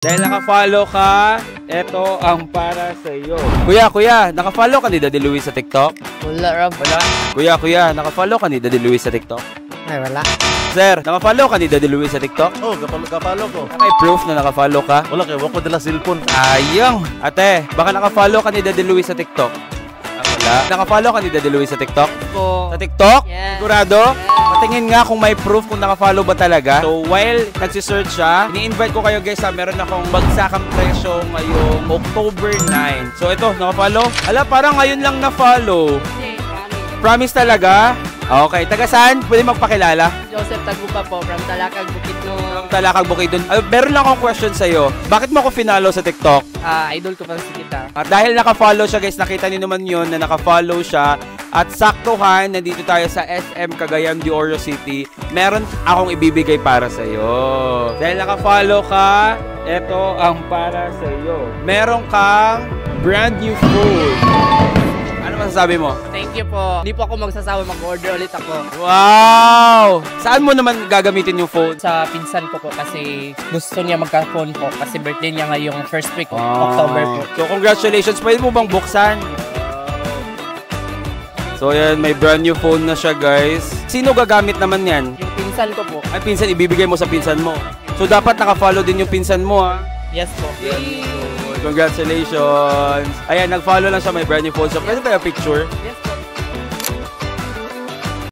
Dahil naka-follow ka, eto ang para sa iyo. Kuya, naka-follow ka ni Daddy Luis sa TikTok? Wala, Rob. Wala. Kuya, naka-follow ka ni Daddy Luis sa TikTok? Ay, wala. Sir, naka-follow ka ni Daddy Luis sa TikTok? Oh, kapalo ko. May proof na naka-follow ka? Wala kayo, wako dala cellphone. Ayong! Ate, baka naka-follow ka ni Daddy Luis sa TikTok? Wala. Naka-follow ka ni Daddy Luis sa TikTok? Po. Sa TikTok? Yes. Sigurado? Patingin nga kung may proof kung naka-follow ba talaga. So, while nagsisearch siya, ini-invite ko kayo guys ha, meron akong bagsakang presyo ngayong October 9. So, ito, naka-follow? Ala, parang ngayon lang na-follow. Promise talaga? Okay, taga saan? Pwede magpakilala? Joseph Tagupa po, from Talakag, Bukidnon. Talakag Bukidnon. Meron lang akong question sa'yo. Bakit mo ako finalo sa TikTok? Idol ko pa si kita. At dahil naka-follow siya guys, nakita niyo naman yun na naka-follow siya. At saktuhan, nandito tayo sa SM Cagayan de Oro City. Meron akong ibibigay para sa'yo. Dahil naka-follow ka, ito ang para sa'yo. Meron kang brand new phone. Ano masasabi mo? Thank you po. Hindi po ako magsasawa, mag-order ulit ako. Wow! Saan mo naman gagamitin yung phone? Sa pinsan ko po kasi gusto niya magka-phone po kasi birthday niya ngayong first week of October po. So congratulations. Pwede mo bang buksan? So yan, may brand new phone na siya guys. Sino gagamit naman yan? Yung pinsan ko po. Ay, pinsan, ibibigay mo sa pinsan mo. So dapat naka-follow din yung pinsan mo ha? Yes po. Congratulations! Ayan, nag-follow lang siya, may brand new phone. So pwede tayo picture?